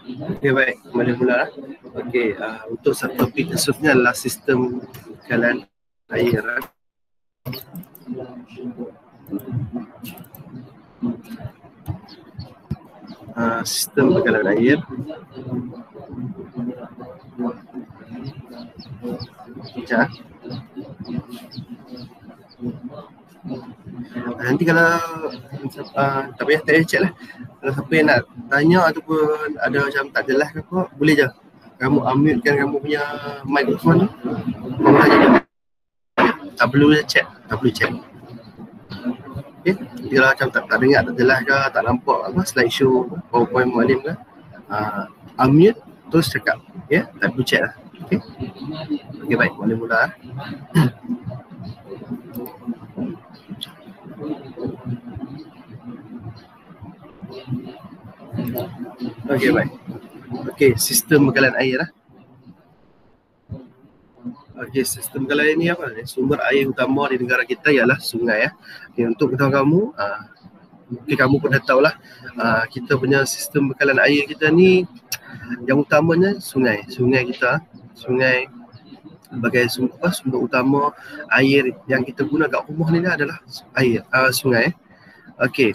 Okey, baik. Kembali pula. Okey, untuk subtopik tersebutnya adalah sistem bekalan air. Sistem bekalan air. Sekejap. Nanti kalau tak payah check lah. Kalau siapa yang nak tanya ataupun ada macam tak jelas ke apa, boleh je kamu unmute kan kamu punya mikrofon, kamu tanya je. Tak perlu check, tak perlu check. Okay. Kalau macam tak dengar, tak jelas ke, tak nampak apa slideshow, PowerPoint Mualim ke, unmute terus cakap. Ya, tak perlu check lah. Okay. Okay, baik, boleh mula. Okey, baik. Okey, sistem bekalan air lah. Okey, sistem bekalan air ni apa? Sumber air utama di negara kita ialah sungai ya. Okay, untuk pengetahuan kamu, mungkin kamu pun dah tahulah, kita punya sistem bekalan air kita ni yang utamanya sungai. Sungai kita, sungai sebagai sumber utama air yang kita guna kat rumah ni adalah air, sungai. Okey,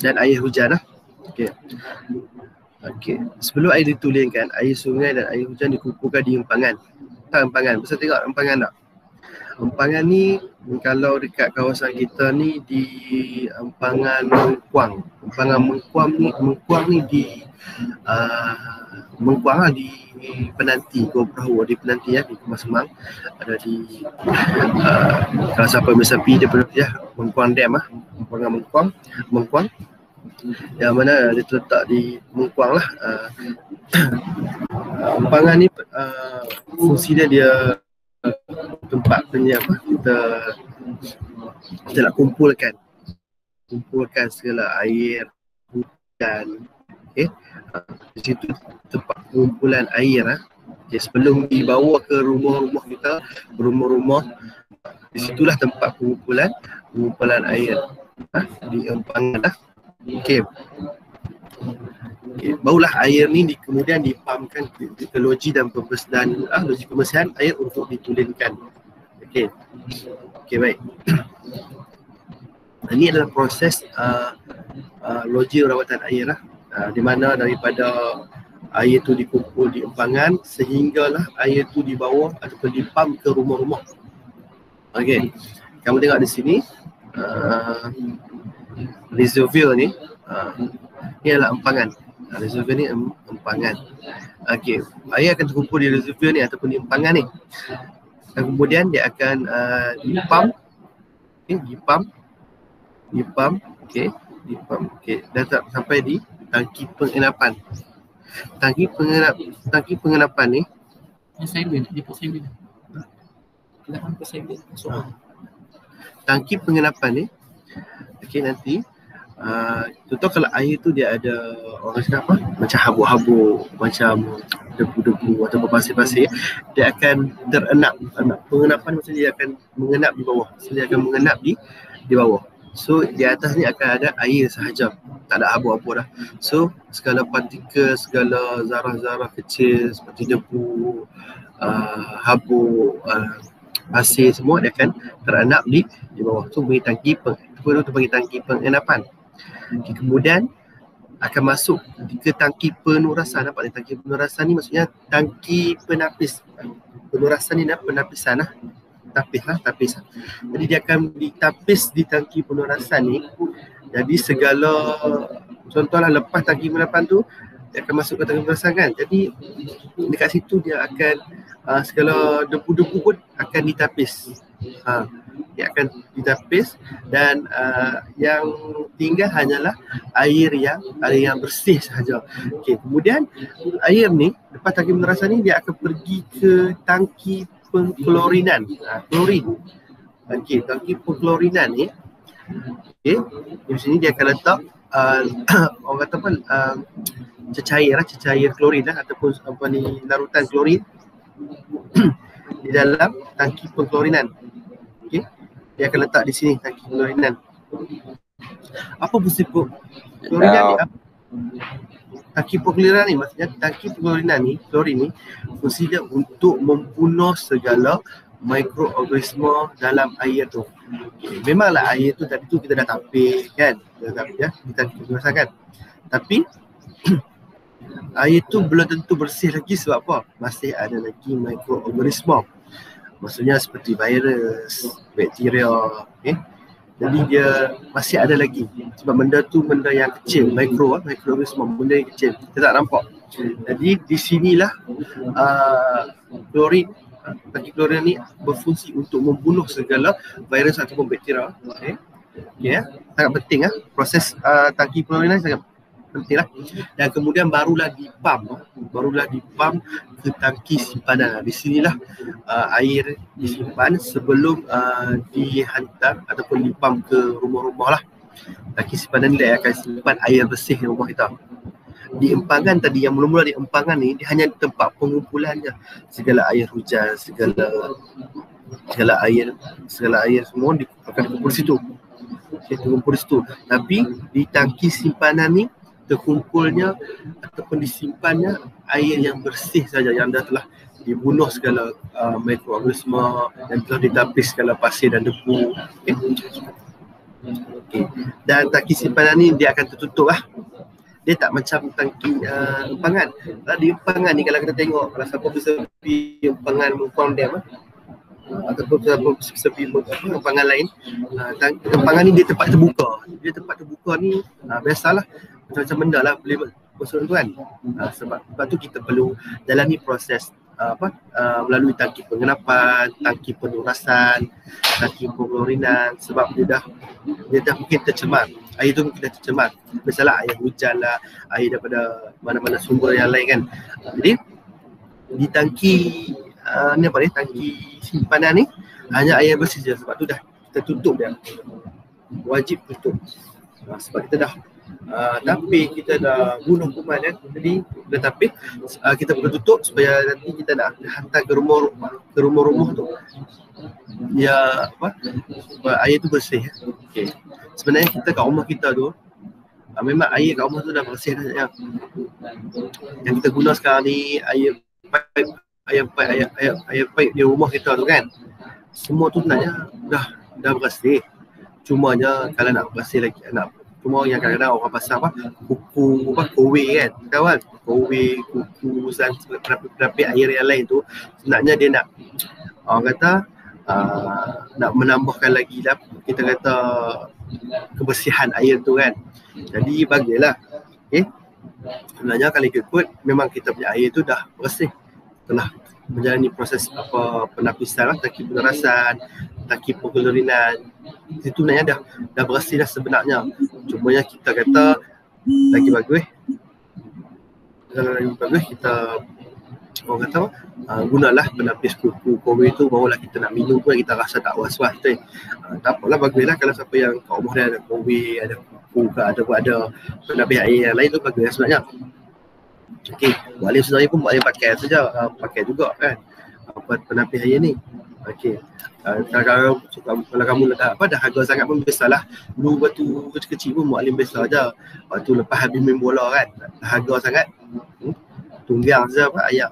dan air hujan lah. Okey. Okey, sebelum air ditulinkan, air sungai dan air hujan dikumpulkan di empangan. Tak empangan, bisa tengok empangan tak? Empangan ni kalau dekat kawasan kita ni di empangan Mengkuang. Empangan Mengkuang ni di Mengkuang lah, di Penanti, Gua Perahu di Penanti ya, di Kumar Semang. Ada di kalau siapa bisa pergi daripada ya, Mengkuang Dam lah, empangan Mengkuang. Yang mana dia terletak di Mengkuang lah. Empangan ni fungsi dia tempat apa, kita nak kumpulkan segala air hujan. Okay. Di situ tempat kumpulan air lah. Okay, sebelum dibawa ke rumah-rumah kita, rumah-rumah, di situlah tempat kumpulan air di empangan lah. Okay. Okay. Barulah air ni kemudian dipampkan ke loji dan loji pembersihan air untuk ditulinkan. Okey. Okey, baik. Ini adalah proses loji rawatan air lah, di mana daripada air tu dikumpul di empangan sehinggalah air tu dibawa ataupun dipam ke rumah-rumah. Okey. Kamu tengok di sini reservoir ni, ni adalah empangan. Reservoir ni empangan. Okey, air akan terkumpul di reservoir ni ataupun di empangan ni. Dan kemudian dia akan dipam. Okey, dipam. Okey, dipam. Okey, dan sampai di tangki pengenapan. Tangki pengenapan ni tangki pengenapan ni, okey, nanti contoh kalau air tu dia ada orang cakap apa, macam habuk-habuk, macam debu-debu atau pasir-pasir, dia akan terenap. Pengenapan maksudnya dia akan mengenap di bawah. So, dia akan mengenap di bawah. So di atas ni akan ada air sahaja, tak ada habuk-habuk dah. So segala partikel, segala zarah-zarah kecil seperti debu, habuk, pasir, semua dia akan terenap di bawah. So bagi tangki pengenapan. Okay, kemudian akan masuk ke tangki penurasan. Nampak ni tangki penurasan ni maksudnya tangki penapis. Penurasan ni dah penapisan lah. Tapis. Jadi dia akan ditapis di tangki penurasan ni. Jadi segala, contohlah lepas tangki pengenapan tu, dia akan masuk ke tangki penurasan kan. Jadi dekat situ dia akan segala debu-debu pun akan ditapis. Dia akan ditapis dan yang tinggal hanyalah air yang bersih sahaja. Okey, kemudian air ni lepas tangki penurasan ni dia akan pergi ke tangki pengklorinan. Klorin. Okey, tangki pengklorinan ni. Okey, di sini dia akan letak orang kata apa, cecair klorin lah, ataupun apa ni, larutan klorin di dalam tangki pengklorinan. Okey, dia akan letak di sini tangki pengklorinan. Apa fungsi klorinan ni? tangki penglirinan ni, maksudnya tangki penglirinan ni, klorin ni fungsi dia untuk membunuh segala mikroorganisma dalam air tu. Memanglah air tu tadi tu kita dah tapis kan, kita gunakan. Tapi air tu belum tentu bersih lagi sebab apa? Masih ada lagi mikroorganisma. Maksudnya seperti virus, bakteria, jadi dia masih ada lagi. Sebab benda tu benda yang kecil, mikroorganisma, benda yang kecil. Kita tak nampak. Jadi di sinilah klorin, tangki klorin ni berfungsi untuk membunuh segala virus ataupun bakteria. Sangat penting proses tangki klorin ni sangat penting lah. Dan kemudian barulah dipam ke tangki simpanan. Di sinilah air disimpan sebelum dihantar ataupun dipam ke rumah-rumah lah. Tangki simpanan ni dia akan simpan air bersih di rumah kita. Di empangan tadi, yang mula-mula di empangan ni, dia hanya tempat pengumpulannya segala air hujan, segala air semua akan dikumpul di situ. Terkumpul di situ. Tapi di tangki simpanan ni terkumpulnya ataupun disimpannya air yang bersih saja, yang dah telah dibunuh segala mikroorganisma, yang telah ditapis segala pasir dan debu. Dan tangki simpanan ni dia akan tertutup lah. Dia tak macam tangki empangan. Di empangan ni kalau kita tengok, kalau siapa bisa pergi empangan Mungkuang Dam ataupun seperti empangan lain, empangan ni dia tempat terbuka. Dia tempat terbuka ni biasalah macam-macam benda lah boleh masuk tu kan. Sebab tu kita perlu jalani proses melalui tangki pengenapan, tangki penurasan, tangki penglorinan, sebab dia dah mungkin tercemar. Air tu mungkin dah tercemar. Misalnya air hujan lah, air daripada mana-mana sumber yang lain kan. Jadi di tangki tangki simpanan ni hanya air bersih je. Sebab tu dah kita tutup dia. Wajib tutup. Sebab kita dah tapis, kita dah bunuh kuman kan. Jadi dah tapis, kita perlu tutup supaya nanti kita nak hantar ke rumah-rumah tu. Ya supaya air tu bersih. Sebenarnya kita kat rumah kita tu memang air kat rumah tu dah bersih dah. Yang kita guna sekarang ni air pipe di rumah kita tu kan, semua tu sebenarnya dah bersih. Cumanya kalau nak bersih lagi, cuma yang kadang-kadang orang pasang kowe kan, tahu kan, kowe, kuku dan penapis air yang lain tu, sebenarnya dia nak orang kata nak menambahkan lagi lah, kita kata kebersihan air tu kan. Jadi bagilah sebenarnya kalau ikut memang kita punya air tu dah bersih setelah menjalani proses penapisan lah, tangki penerasan, tangki penglorinan. Itu sebenarnya dah bersih dah sebenarnya. Cumanya kita kata lagi bagus kita orang kata gunalah penapis kuku kowe tu, barulah kita nak minum pun kita rasa tak was-was tu. Tak apalah, baguslah kalau siapa yang kat rumah dia ada kowe, ada kuku ke, ada penapis air yang lain tu bagus sebenarnya. Mualim sebenarnya pun mualim pakai saja, pakai juga kan penapis air ni. Kalau kamu dah harga sangat pun biasalah. Dulu waktu kecil pun mualim biasa aja. Waktu lepas habis main bola kan, harga sangat. Tunggang je ayat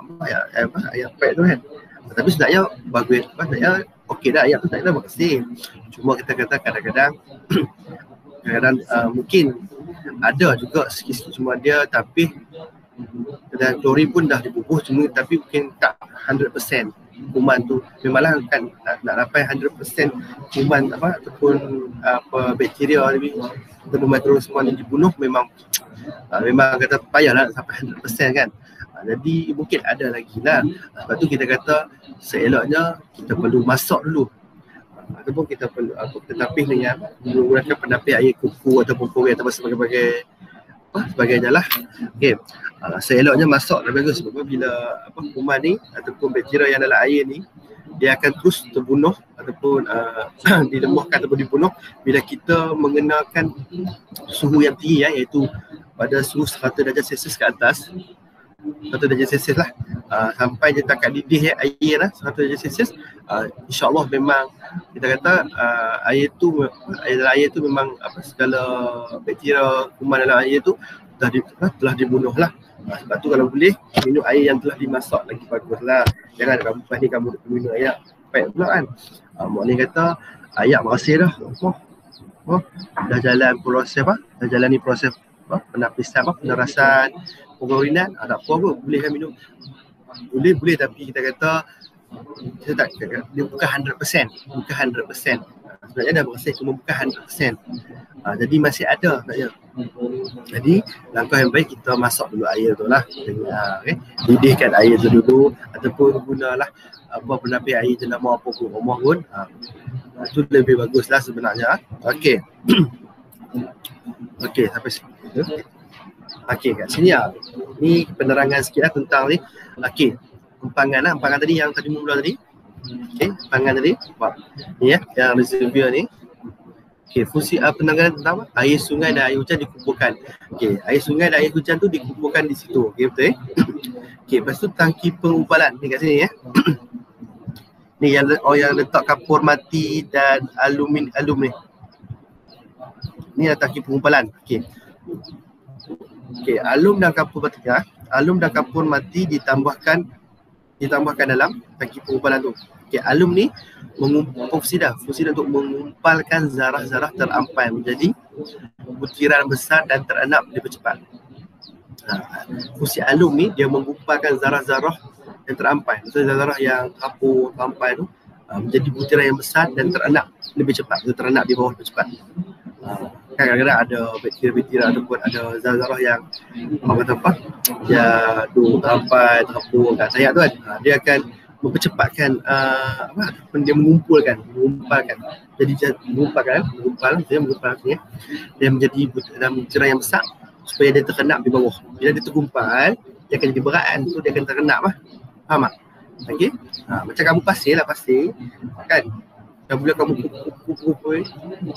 pek tu kan. Tapi sebenarnya bagus, sebenarnya okey dah, ayat tu tak ada bersih. Cuma kita kata kadang-kadang mungkin ada juga sikit-sikit cuma dia, tapi dan klorin pun dah dibubuh, cuma tapi mungkin tak 100% kuman tu. Memanglah kan nak dapat 100% kuman ataupun bakteria ataupun mikroorganisma yang dibunuh, memang kata payahlah sampai 100% kan. Jadi mungkin ada lagi lah. Sebab tu kita kata seeloknya kita perlu masak dulu, ataupun kita perlu tapis dengan menggunakan penapis air kuku ataupun kowe ataupun sebagainya lah. Seeloknya masak lebih bagus, sebab bila kuman ni ataupun bakteria yang dalam air ni dia akan terus terbunuh ataupun dilemahkan ataupun dibunuh bila kita mengenakan suhu yang tinggi iaitu pada suhu 100 darjah Celsius ke atas. 100 darjah Celsius lah, sampai dia tak kat didih air lah 100 darjah Celsius. InsyaAllah memang kita kata air dalam air tu memang segala bakteria kuman dalam air tu telah dibunuh lah. Sebab tu kalau boleh minum air yang telah dimasak lagi bagus lah. Jangan lepas ni kamu minum air pet pula kan. Mak ni kata ayak berhasil dah. Dah jalan proses dah jalani proses penapisan penerasan penglorinan. Tak apa pun boleh kan minum. Boleh tapi kita kata dia bukan 100%. Sebenarnya dah berhasil cuma bukan 100%. Jadi masih ada sebenarnya. Jadi langkah yang baik kita masak dulu air tu lah. Didihkan air tu dulu ataupun gunalah penapis air jenama apa pun rumah pun. Itu lebih bagus lah sebenarnya. Okey. Okey sampai sini. Okey kat sini lah. Ni penerangan sikit lah tentang ni. Okey. Empangan tadi yang tadi mula tadi. Okey, empangan tadi. Ni ya, yang reservoir ni. Okey, fungsi penerangan tentang apa? Air sungai dan air hujan dikumpulkan. Okey, air sungai dan air hujan tu dikumpulkan di situ. Okey, betul Okey, lepas tu tangki pengumpalan ni kat sini ya. Ni yang letak kapur mati dan alum ni. Ni adalah tangki pengumpalan. Okey. Okey, alum dan kapur mati ditambahkan dalam tangki pengumpalan tu. Okey, alum ni fungsi dah untuk mengumpalkan zarah-zarah terampai menjadi butiran besar dan terenap lebih cepat. Fungsi alum ni dia mengumpalkan zarah-zarah yang terampai. Maksudnya zarah yang terampai tu menjadi butiran yang besar dan terenap lebih cepat. Dia terenap di bawah lebih cepat. Kadang-kadang ada bakteria ataupun ada zarah-zarah yang dia terampai terapung kat sayap tu kan. Dia akan mempercepatkan dia mengumpalkan. Jadi mengumpal dia menjadi butiran yang besar supaya dia terenap di bawah. Bila dia tergumpal, dia akan jadi berat kan. So dia akan terenap lah. Faham tak? Okey. Macam kamu pasir kan. Dan bila kamu kumpul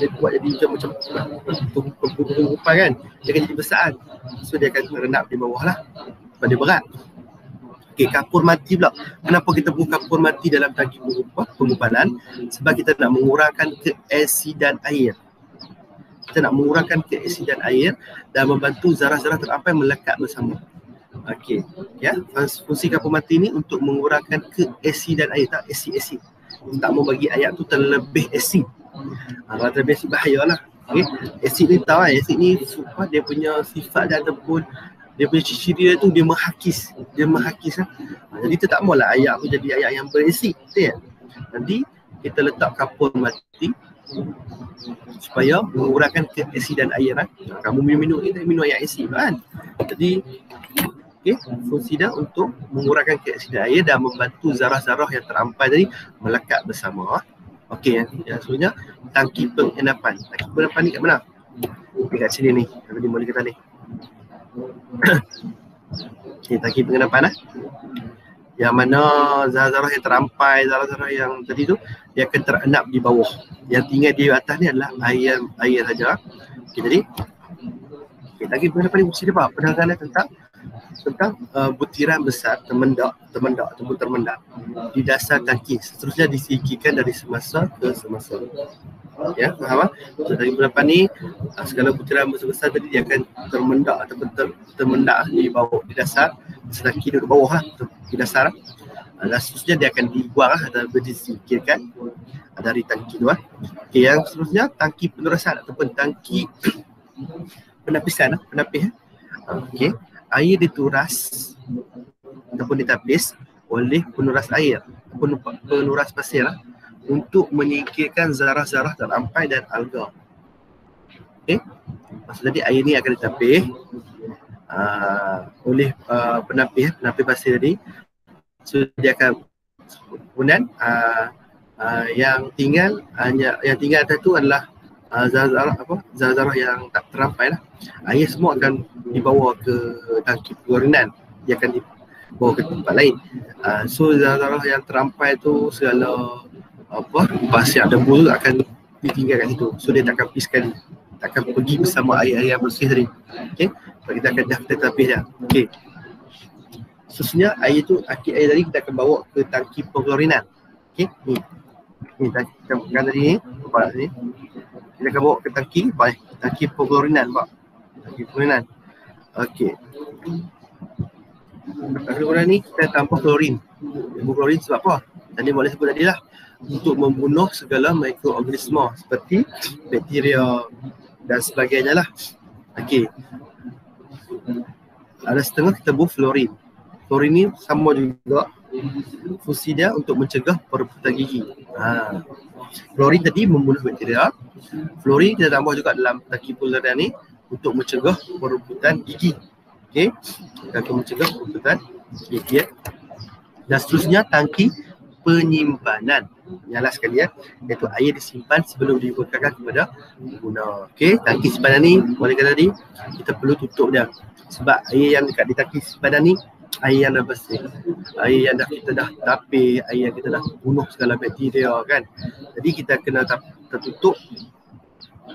dia buat jadi macam kumpul kan. Dia akan jadi besar kan. So dia akan terenap di bawah lah. Sebab dia berat. Okey, kapur mati pula. Kenapa kita buka kapur mati dalam tangki pengumpalan? Sebab kita nak mengurangkan keasidan air. Kita nak mengurangkan keasidan air dan membantu zarah-zarah terampai melekat bersama. Okey, ya. Fungsi kapur mati ni untuk mengurangkan keasidan air, tak asid. Tak mau bagi air tu terlebih asid. Kalau terlebih asid bahayalah. Okey, asid ni tahu asid ni dia punya sifat dan ataupun dia punya ciri dia tu dia menghakis lah. Jadi kita tak maulah air tu jadi air yang berasid, betul tak? Nanti kita letak kapur mati supaya mengurangkan keasidan air lah. Kamu minum air asid kan. Jadi okey, fungsi dia untuk mengurangkan keasidan air dan membantu zarah-zarah yang terampai tadi melekat bersama. Okey, yang sebenarnya tangki pengenapan. Tangki pengenapan ni kat mana? Kat sini ni. Tadi boleh kata ni. Okay, tangki pengenapan lah. Yang mana zarah-zarah yang terampai, zarah-zarah yang tadi tu dia akan terenap di bawah. Yang tinggal di atas ni adalah air saja. Okay, jadi tangki pengenapan ni fungsi dia apa? Penerangan tentang butiran besar termendak di dasar tangki. Seterusnya disingkirkan dari semasa ke semasa. Ya, faham tak? So, dari pendapat ni segala butiran besar-besar tadi dia akan termendak ataupun termendak di bawah, di dasar. Tangki duduk bawah lah, di dasar lah. Dan seterusnya dia akan dibuang lah atau disingkirkan dari tangki tu lah. Okay, yang seterusnya tangki penerasan ataupun tangki penapisan lah, penapis. Okay, air dituras ataupun ditapis oleh penuras air ataupun penuras pasir lah, untuk menyingkirkan zarah-zarah terampai dan alga. Okey. Maksudnya air ni akan ditapis oleh penapis pasir tadi. So dia akan kemudian yang tinggal atas tu adalah zarah-zarah yang tak terampai lah. Air semua akan dibawa ke tangki penglorinan. Dia akan dibawa ke tempat lain. So zarah-zarah yang terampai tu segala pasir debu tu akan ditinggal kat situ. So dia tak akan pergi sekali. Tak akan pergi bersama air-air yang bersih tadi. Okey. So kita akan dah tapis dah. Okey. Seterusnya air tadi kita akan bawa ke tangki penglorinan. Okey. Ni tangki tadi ni. Nampak ni. Kita akan bawa ke tangki penglorinan, Pak. Tangki penglorinan. Okey. Kemudian ni kita tambah klorin. Klorin sebab apa? Tadi boleh sebut tadi lah, untuk membunuh segala mikroorganisma seperti bakteria dan sebagainya lah. Okey. Ada setengah kita buat fluorin. Fluorin ni sama juga fungsi dia untuk mencegah perebutan gigi. Fluorin tadi membunuh bakteria. Fluorin kita tambah juga dalam tangki pulverized ni untuk mencegah perebutan gigi. Okey, kita akan mencegah perebutan gigi. Dan seterusnya tangki penyimpanan. Nyala sekali ya, iaitu air disimpan sebelum digunakan kepada pengguna. Okey, tangki simpanan ni boleh kata tadi kita perlu tutup dia. Sebab air yang dekat di tangki simpanan ni air yang dah bersih, air yang kita dah tapis, air yang kita dah bunuh segala bakteria kan. Jadi kita kena tertutup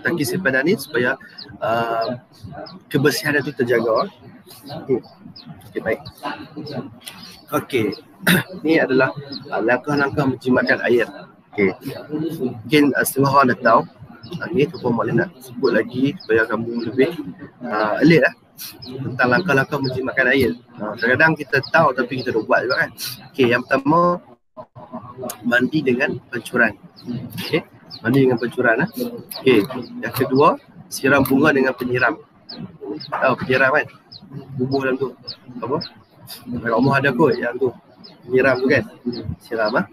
tangki simpanan ni supaya kebersihan itu terjaga. Okey, baik. Okey. Ini adalah langkah-langkah menjimatkan air. Okey. Mungkin setengah orang dah tahu. Okey, Tuan Maulid nak sebut lagi supaya kamu lebih alert lah tentang langkah-langkah menjimatkan air. Kadang-kadang kita tahu tapi kita tak buat juga kan. Okey, yang pertama mandi dengan pancuran. Okey, mandi dengan pancuran lah. Okey, yang kedua siram bunga dengan penyiram. Penyiram kan, bubuh dalam tu apa? Rumah ada kot yang tu penyiram tu kan, siram lah.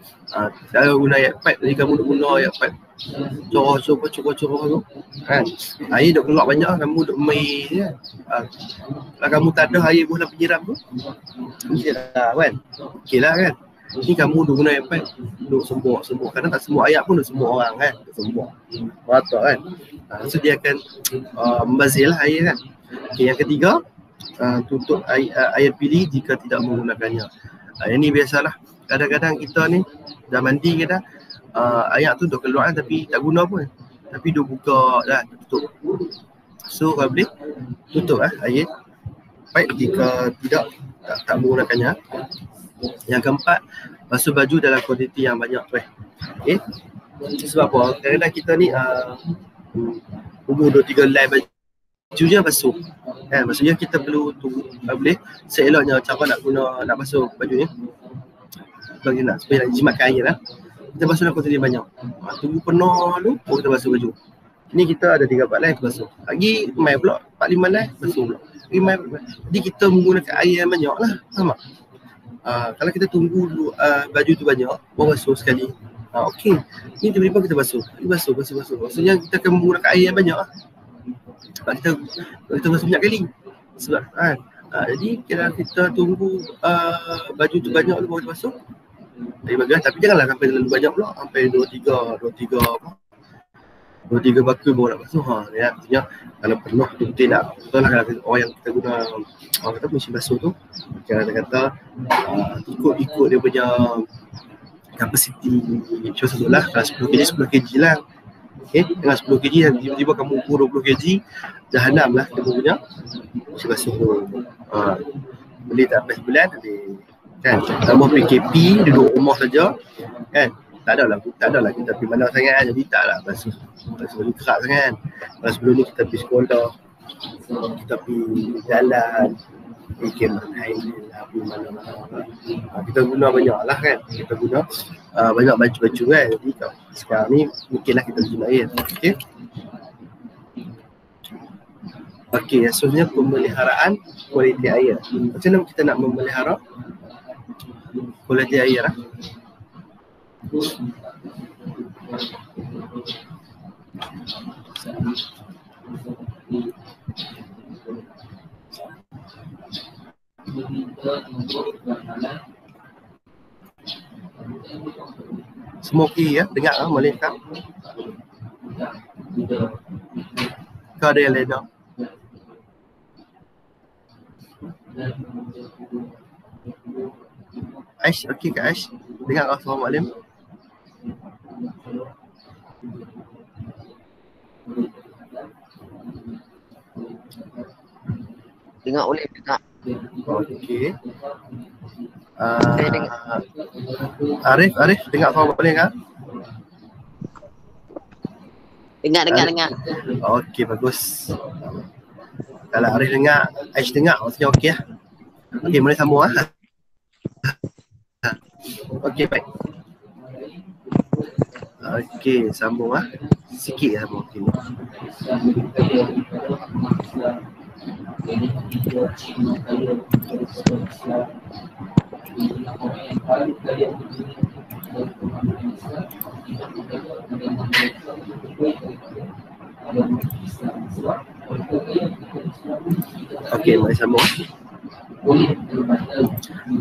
Kalau guna air pipe, jadi kamu duk guna air pipe corah tu kan, air duk keluar banyak, kamu duk main je. Kalau kamu tak ada air dalam penyiram tu, okey lah kan, okey lah kan. Ni kamu duk guna air pipe, duk sembuk, kadang tak sembuk air pun duk sembuk orang kan, duk sembuk rata kan. So dia akan membazir lah air kan. Okay, yang ketiga, tutup air pilih jika tidak menggunakannya. Ini biasalah, kadang-kadang kita ni dah mandi ke dah, air tu dah keluar tapi tak guna pun, tapi dah buka dah, tutup. So kalau boleh tutup air pipe jika tak menggunakannya. Yang keempat, basuh baju dalam kuantiti yang banyak. Okay. Sebab apa? Kadang-kadang kita ni umur 2-3 helai baju je basuh. Maksudnya kita perlu tunggu, boleh seeloknya cara nak basuh baju ni. Bagaimana supaya nak jimatkan air lah. Kita basuh dalam kuantiti banyak. Tunggu penuh dulu baru kita basuh baju. Ini kita ada 3-4 helai kita basuh. Lagi mai pula 4-5 helai basuh pula. Lagi mai. Jadi kita menggunakan air yang banyak lah. Faham tak? Kalau kita tunggu dulu baju tu banyak, baru basuh sekali. Okey. Ini tiba-tiba kita basuh. Basuh. Maksudnya kita akan menggunakan air yang banyak lah. Sebab kita basuh banyak kali. Sebab jadi kalau kita tunggu baju tu banyak dulu baru kita basuh, jadi bagus. Tapi janganlah sampai terlalu banyak pula, sampai 2-3 bakul baru nak basuh. Ya, artinya kalau penuh tu betul tak. Betul lah kalau orang yang kita guna, orang kata mesin basuh tu, kata ikut dia punya kapasiti. Contohlah kalau 10 kg 10 kg lah. Okey, dengan 10 kg dan tiba-tiba kamu ukur 20 kg, jahanam lah dia punya mesin basuh tu. Boleh tak habis bulan kan, tambah PKP, duduk rumah saja kan, tak adalah kita pergi mana sangat kan, jadi taklah basuh kerak sangat kan. Kalau sebelum ni kita pergi sekolah, kita pergi jalan, pergi mana-mana, kita guna banyak lah kan, kita guna banyak baju-baju kan. Jadi sekarang ni mungkinlah kita jimat air. Okey, seterusnya pemeliharaan kualiti air. Macam mana kita nak memelihara kualiti air lah? Semua okey ya, dengar boleh tak? Kau ada yang lain tak? Aish, okey ke Aish? Dengar Assalamualaikum. Dengar boleh dengar. Okey. Arif dengar Assalamualaikum kan? Dengar. Okey, bagus. Kalau Arif dengar, Aish dengar, maksudnya okey lah. Okey, boleh sambung lah. Okey, baik. Okey, sambung lah. Sikit lah sambung. Okay. Okey, mari sambung.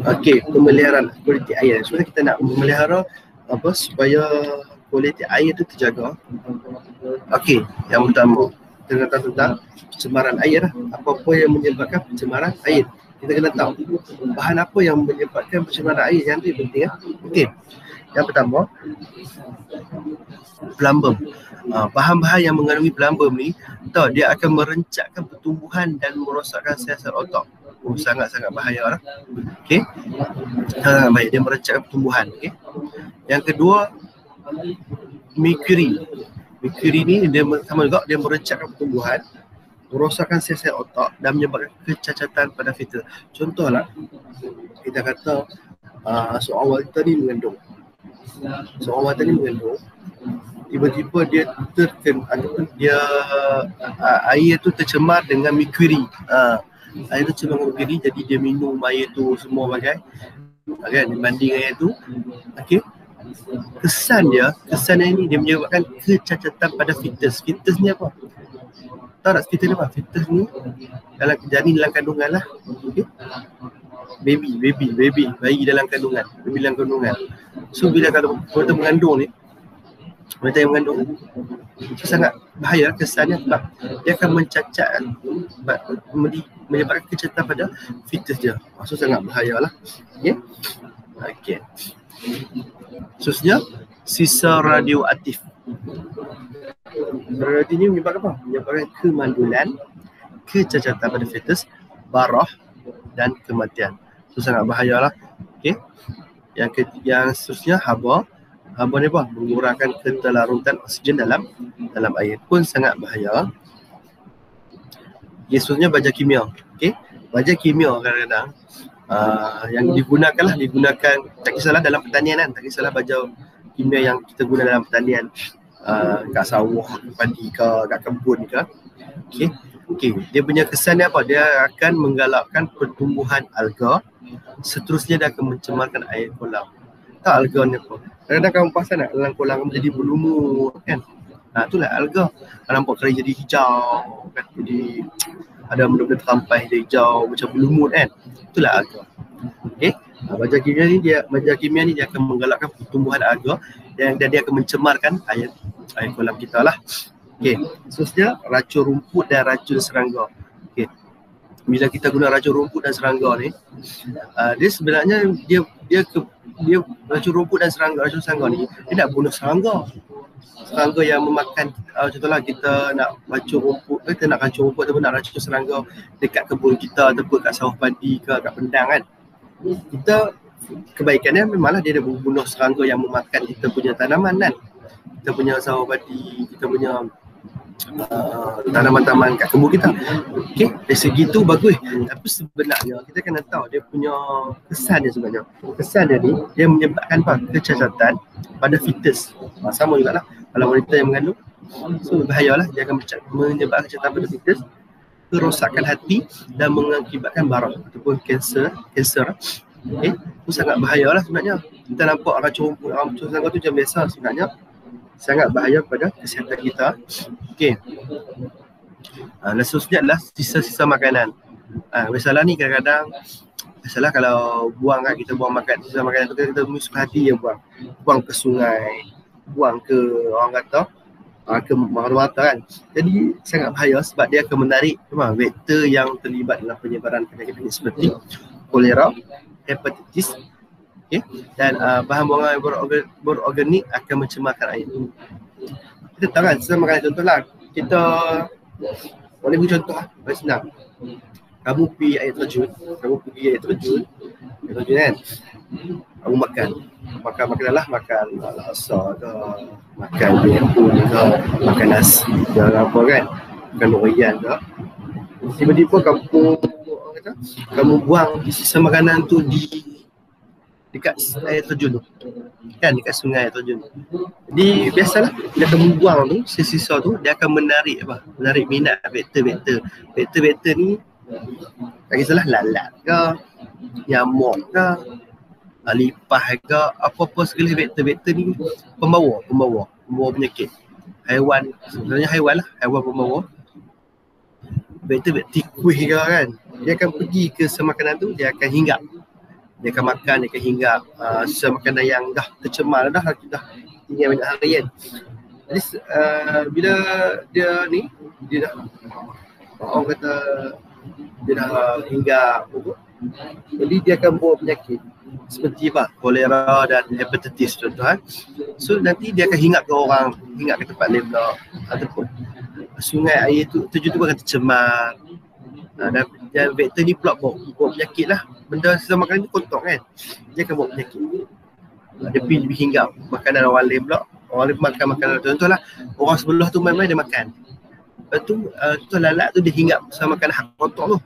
Okey, pemeliharaan kualiti air. Sebenarnya kita nak memelihara apa supaya kualiti air tu terjaga. Okey, yang pertama kita kata tentang pencemaran air lah. Apa-apa yang menyebabkan pencemaran air. Kita kena tahu bahan apa yang menyebabkan pencemaran air, yang tu penting lah. Okey. Yang pertama, plumbum. Bahan-bahan yang mengandungi plumbum ni, tahu dia akan merencatkan pertumbuhan dan merosakkan sel-sel otak. Sangat-sangat bahaya lah. Okey. Sangat bahaya, dia merencatkan pertumbuhan. Okey. Yang kedua, mercury. Mercury ni dia sama juga, dia merencatkan pertumbuhan, merosakkan sel-sel otak dan menyebabkan kecacatan pada fetus. Contohlah, kita kata seorang wanita ni mengandung. Tiba-tiba dia terkena ataupun dia air tu tercemar dengan mercury. Air tu tercemar dengan mercury, jadi dia minum air tu semua bagai kan, dibanding air tu. Okey. Kesan dia ni dia menyebabkan kecacatan pada fetus. Fetus ni apa? Tahu tak fetus ni apa? Fetus ni dalam janin dalam kandungan lah. Okey. Bayi dalam kandungan. So bila kalau wanita mengandung ni, wanita yang mengandung itu sangat bahaya kesannya, sebab dia akan mencacat, menyebabkan kecacatan pada fetus dia. So sangat bahaya lah. Okey. Khususnya sisa radioaktif. Radioaktif ni menyebabkan apa? Menyebabkan kemandulan, kecacatan pada fetus, barah dan kematian. So sangat bahayalah. Okey. Yang seterusnya haba. Haba ni apa? Mengurangkan keterlarutan oksigen dalam air, pun sangat bahaya. Seterusnya baja kimia. Okey. Baja kimia kadang-kadang yang digunakan tak kisahlah dalam pertanian kan, tak kisahlah baja kimia yang kita guna dalam pertanian, kat sawah, padi ke, kat kebun ke. Okey, dia punya kesan dia apa? Dia akan menggalakkan pertumbuhan alga. Seterusnya dia akan mencemarkan air kolam. Tak alga ni apa? Kadang-kadang kamu perasan tak dalam kolam kamu jadi berlumut kan? Itulah alga. Nampak kering jadi hijau kan? Jadi ada benda-benda terampai jadi hijau macam berlumut kan? Itulah alga. Okey. Baja kimia ni dia akan menggalakkan pertumbuhan alga dan dia akan mencemarkan air kolam kita lah. Okey. Seterusnya racun rumput dan racun serangga. Okey. Bila kita guna racun rumput dan serangga ni, dia sebenarnya dia racun rumput dan racun serangga ni dia nak bunuh serangga yang memakan. Contohlah kita nak racun rumput, kita nak racun rumput ataupun nak racun serangga dekat kebun kita ataupun kat sawah padi ke kat pendang kan. Kita kebaikannya memanglah dia ada membunuh serangga yang memakan kita punya tanaman kan. Kita punya sawah padi, kita punya tanaman-tanaman kat kebun kita. Okey, dari segi tu bagus. Tapi sebenarnya kita kena tahu dia punya kesan dia sebenarnya. Kesan dia ni dia menyebabkan apa? Kecacatan pada fetus. Sama jugalah kalau wanita yang mengandung. So bahayalah, dia akan menyebabkan kecacatan pada fetus, kerosakan hati dan mengakibatkan barah ataupun kanser. Okey, itu sangat bahayalah sebenarnya. Kita nampak racun serangga tu macam biasa, sebenarnya sangat bahaya pada kesihatan kita. Okey. Dan seterusnya adalah sisa-sisa makanan. Biasalah ni kadang-kadang, biasalah kalau buang kan, kita buang makan sisa makanan tu, kita suka hati je buang ke sungai, buang ke orang kata ke mata kan. Jadi sangat bahaya sebab dia akan menarik vektor yang terlibat dalam penyebaran penyakit seperti kolera, hepatitis. Okay. Dan bahan buangan berorganik akan mencemarkan air. Kita tahu kan, sisa makanan, contohlah kita boleh beri contoh lah, paling senang. Kamu pergi air terjun kan, kamu makan lah, makan laksa ke, makan bihun ke, makan nasi ke apa kan, makan loyan ke. tiba-tiba kamu buang sisa makanan tu dekat air terjun tu, kan, dekat sungai air terjun. Jadi biasalah dia akan buang tu sisa tu, dia akan menarik minat vektor ni. Tak kisahlah lalat ke, nyamuk ke, lipah ke, apa-apa segala vektor ni pembawa penyakit. Sebenarnya haiwan pembawa. Vektor tikus ke kan, dia akan pergi ke semakanan tu, dia akan hinggap. Dia akan makan, dia akan hinggap sisa makanan yang dah tercemar, dah tinggal banyak harian. Jadi bila dia dah orang kata dia dah hinggap, jadi dia akan bawa penyakit seperti kolera dan hepatitis contoh. So nanti dia akan hinggap ke orang, hinggap ke tempat lain pula, ataupun sungai air tu terjun tu akan tercemar. Dan vektor ni pula bawa penyakit lah. Benda sisa makanan ni kotor kan, dia akan bawa penyakit. Dia pergi hinggap makanan orang lain pula. Orang lain makan makanan, contohlah orang sebelah tu main-main dia makan. Lepas tu lalat tu dia hinggap sama makanan hak kotor tu.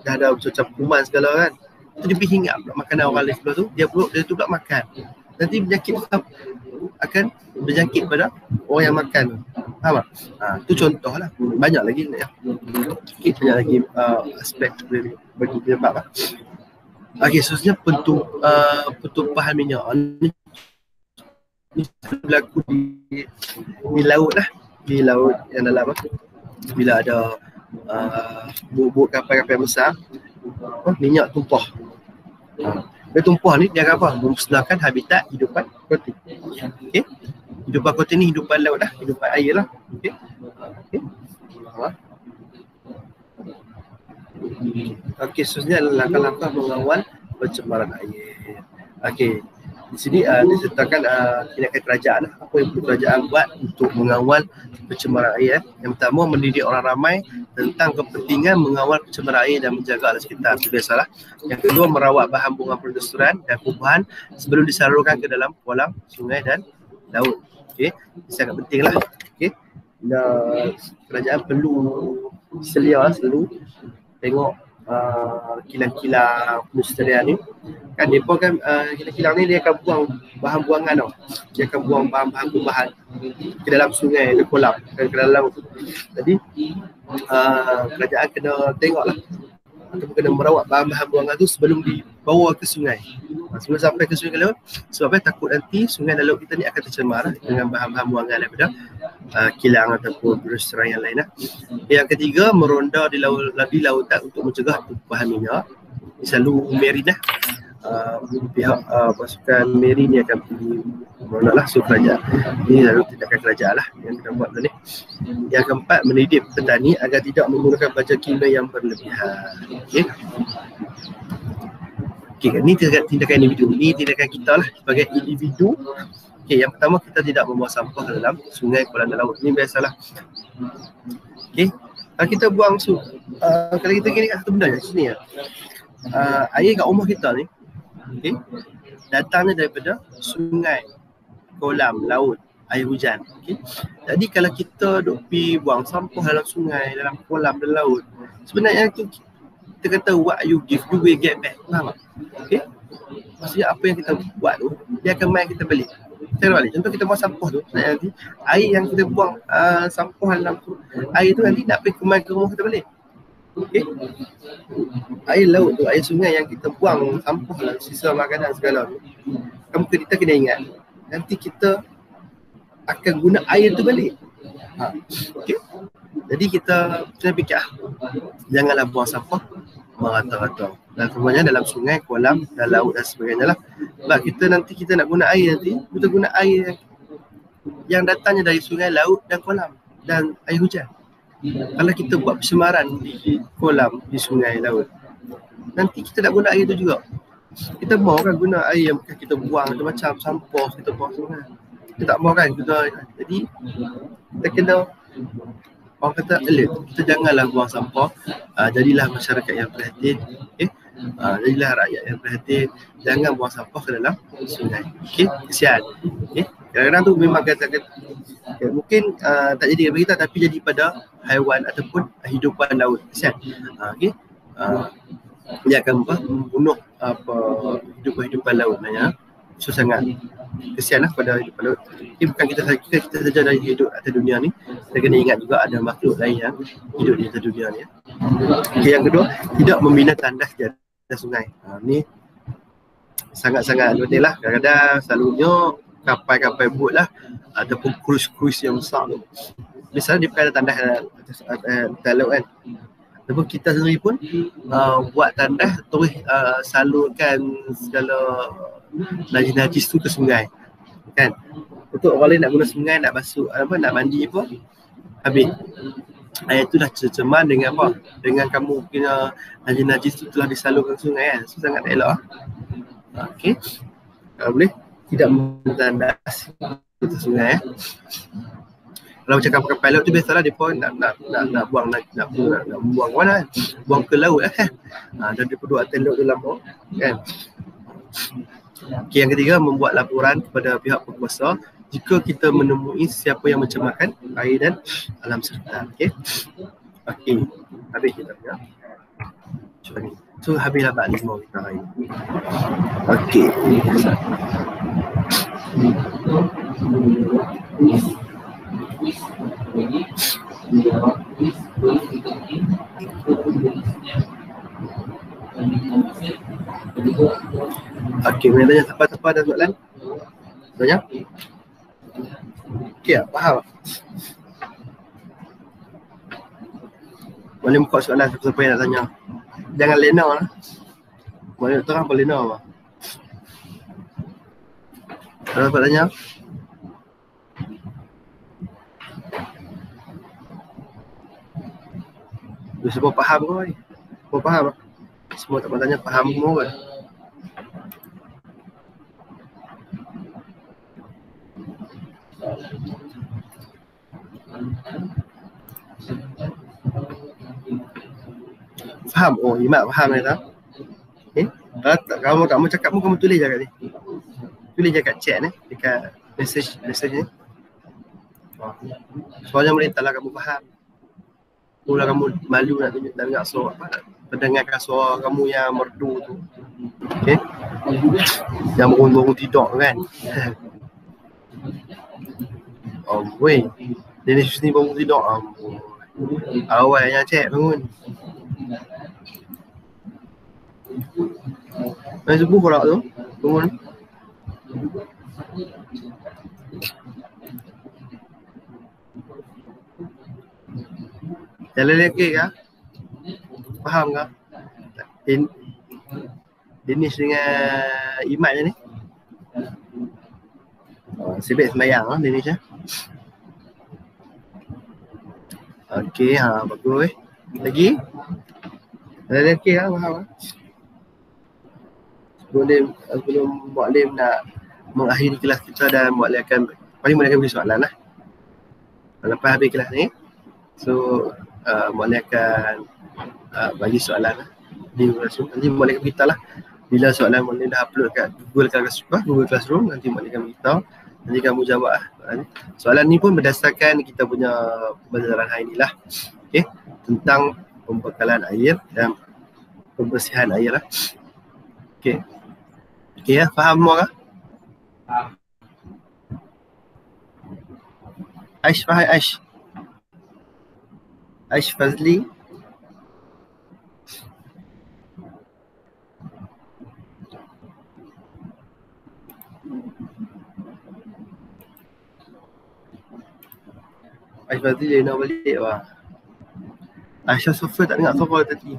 Dah ada macam kuman segala kan. Tu dia pergi hinggap makanan orang lain sebelah tu, dia tu pula makan. Nanti penyakit akan berjangkit pada orang yang makan. Faham tak? Tu contoh lah. Banyak lagi ya. Banyak lagi aspek bagi penyebab lah. Okey, seterusnya pertumpahan minyak. Ini berlaku di laut lah. Di laut yang dalam bila ada bubuk kapal-kapal besar, minyak tumpah. Dia tumpah ni dia akan apa? Memusnahkan habitat hidupan kotin. Okey. Hidupan kotin ni hidupan laut lah, hidupan air lah. Okey. Okey, seterusnya adalah langkah-langkah mengawal pencemaran air. Okey. Di sini disertakan tindakan kerajaan. Apa yang perlu kerajaan buat untuk mengawal pencemaran air. Yang pertama, mendidik orang ramai tentang kepentingan mengawal pencemaran air dan menjaga alam sekitar. Itu biasalah. Yang kedua, merawat bahan bunga perdesturan dan tumbuhan sebelum disalurkan ke dalam kolam, sungai dan laut. Okey, sangat pentinglah. Okey. Kerajaan perlu selia selalu tengok kilang-kilang pedestrian ni kan, mereka kan kilang-kilang ni dia akan buang bahan buangan tau. Dia akan buang bahan-bahan kumbahan ke dalam sungai, ke kolam, ke dalam tu. Jadi kerajaan kena tengoklah ataupun kena merawat bahan-bahan buangan tu sebelum dibawa ke sungai. Sebelum sampai ke sungai laut, sebabnya takut nanti sungai dan laut kita ni akan tercemar dengan bahan-bahan buangan daripada kilang ataupun pedestrian yang lain lah. Yang ketiga, meronda di lautan untuk mencegah tumpahan minyak. Selalu marine lah. Pihak pasukan marine ni akan pergi meronda lah. So kerajaan ini lalu tindakan kerajaan lah yang kita buat ni. Yang keempat, mendidik petani agar tidak menggunakan baja kimia yang berlebihan. Okey. Okey, ni tindakan individu. Ni tindakan kita lah sebagai individu. Okey, yang pertama, kita tidak membuang sampah ke dalam sungai, kolam dan laut. Ni biasalah. Okey. Kalau kita buang kalau kita gini kat satu benda je sini ya. Air kat rumah kita ni, okey, datangnya daripada sungai, kolam, laut, air hujan. Okey. Jadi kalau kita duk pi buang sampah dalam sungai, dalam kolam dan laut, sebenarnya tu kita kata what you give you will get back. Faham tak? Okey. Maksudnya apa yang kita buat tu, dia akan main kita balik. Kita balik. Contoh kita buang sampah tu, nanti air yang kita buang sampah dalam tu, air tu nanti nak pergi ke rumah kita balik. Okey. Air laut tu, air sungai yang kita buang sampah lah, sisa makanan segala tu, kita kena ingat nanti kita akan guna air tu balik. Okey. Jadi kita kena fikir janganlah buang sampah merata-rata. Dan semuanya dalam sungai, kolam dan laut dan sebagainya lah. Sebab kita nak guna air nanti, kita guna air yang datangnya dari sungai, laut dan kolam dan air hujan. Kalau kita buat pencemaran di kolam, di sungai, laut, nanti kita nak guna air tu juga. Kita mau kan guna air yang kita buang macam sampah, kita buang sungai. Kita tak mau kan. Jadi kita kena, orang kata alert. Kita janganlah buang sampah. Jadilah masyarakat yang prihatin. Okay? Jadilah rakyat yang berhati, jangan buang sampah ke dalam sungai. Okey, kesian. Okey, kadang-kadang tu memang kata mungkin tak jadi pada kita tapi jadi pada haiwan ataupun hidupan laut. Kesian. Okey. Dia akan membunuh hidupan laut sebenarnya. So sangat kesianlah pada hidupan laut. Ini bukan kita saja dari hidup atas dunia ni. Kita kena ingat juga ada makhluk lain yang hidup di atas dunia ni. Okay, yang kedua, tidak membina tandas di atas sungai. Ni sangat-sangat penting lah. Kadang-kadang selalunya kapal-kapal bot lah ataupun cruise yang besar tu, biasanya dia pakai tandas atas laut kan. Ataupun kita sendiri pun buat tandas terus salurkan segala najis-najis tu ke sungai kan. Untuk orang lain nak guna sungai, nak basuh nak mandi pun habis. Air tu dah tercemar dengan apa? Dengan kamu punya najis-najis tu telah disalurkan ke sungai kan. So sangat tak elok. Okey. Kalau boleh tidak mentandas ke sungai. Kalau macam kapal laut tu biasalah dia pun nak buang nak buang mana? Buang ke laut kan. Dan dia perlu atas laut dalam kan. Okay, yang ketiga, membuat laporan kepada pihak berkuasa jika kita menemui siapa yang mencemarkan air dan alam sekitar. Okey. Okey. Habis kita punya. Cuba ni. So habislah bab 5 kita hari ni. Okey. Okey, boleh tanya siapa-siapa ada soalan? Tanya? Okey, faham? Boleh buka soalan siapa-siapa yang nak tanya. Jangan lena lah. Boleh terang apa lena apa? Kalau dapat tanya? Semua faham ke ni? Semua faham? Semua tak tanya faham semua ke? Faham? Oh, Imat faham ni tak? Kalau kamu cakap pun kamu tulis je kat ni. Tulis je kat chat ni, dekat message ni. Soalnya merintahlah kamu faham. Mula kamu malu nak tunjuk dan dengar suara pendengarkan suara kamu yang merdu tu. Okey. Yang bangun tidur kan. Oh weh. Dia ni bangun tidur. Awal yang cek bangun. Main subuh pula tu. Bangun. Jalan lagi kah? Faham kah? Dinis dengan Imat je ni. Sibuk sembayang lah Dinis ya. Okey, bagus. Lagi? Jalan lagi kah? Faham kah? Sebelum Mu'alim nak mengakhiri kelas kita dan Mu'alim akan beri soalan lah. Lepas habis kelas ni, so Mu'alim akan bagi soalan lah di Classroom. Nanti Mu'alim akan beritahu lah bila soalan Mu'alim dah upload kat Google Classroom, nanti Mu'alim akan beritahu. Nanti kamu jawab lah. Soalan ni pun berdasarkan kita punya pembelajaran hari ni lah. Okay, tentang pembekalan air dan pembersihan air lah. Okay. Okay ya, faham semua kah? Aish, faham Aish? Aish Fazli. Aish Fazli dia nak balik wah. Aisyah Sofa tak dengar Sofa tadi.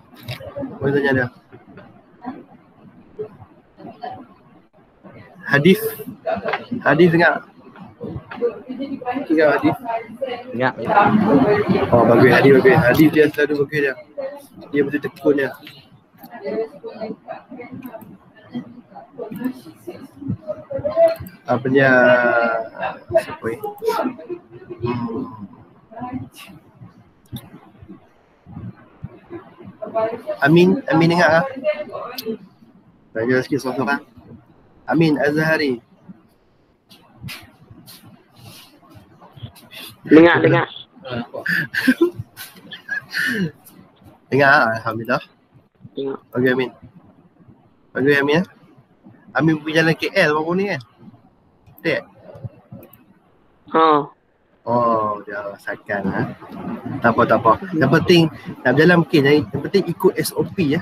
Boleh tanya dia. Hadif dengar? Dengar Hadif? Dengar. Oh bagus Hadif bagus. Hadif dia selalu bagus dia. Dia betul tekun dia. Apa dia? Siapa ni? Amin dengar ah? Tanya sikit seorang-seorang. Amin Azhari. Dengar. Dengar, alhamdulillah. Tengok. Bagi Amin. Bagi Amin ya. Amin pergi jalan KL baru ni kan? Betul? Ha. Oh, dia rasakan ha. Tak apa. Yang penting nak berjalan mungkin, yang penting ikut SOP ya.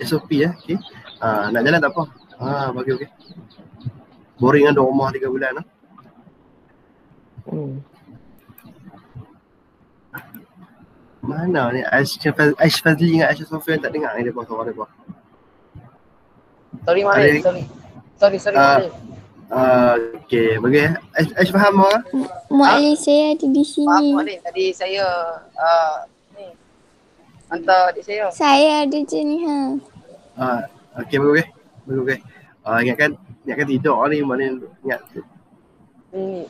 SOP ya, okey. Nak jalan tak apa. Bagi okey. Boring kan duduk rumah 3 bulan. Mana ni Aish Fazli dengan Aisyah Sofian tak dengar ni depa suara depa. Sorry Marin, sorry Marin. Okey, bagi Aish faham orang? Mak saya ada di Maaf sini. Marin, tadi saya ni hantar adik saya. Saya ada je ni Okey, bagi okey. Ingatkan tidur ni, mana ingat. Ni.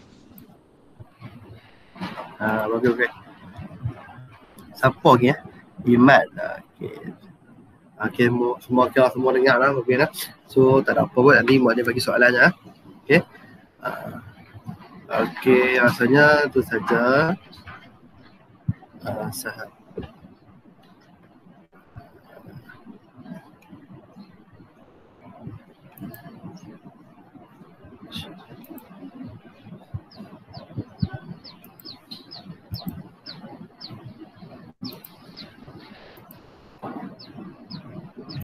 Bagi okey. Siapa lagi ya? Imat. Okey, semua dengar lah mungkin lah. So tak ada apa pun, nanti Mak dia bagi soalannya. Okey. Okey, rasanya tu saja.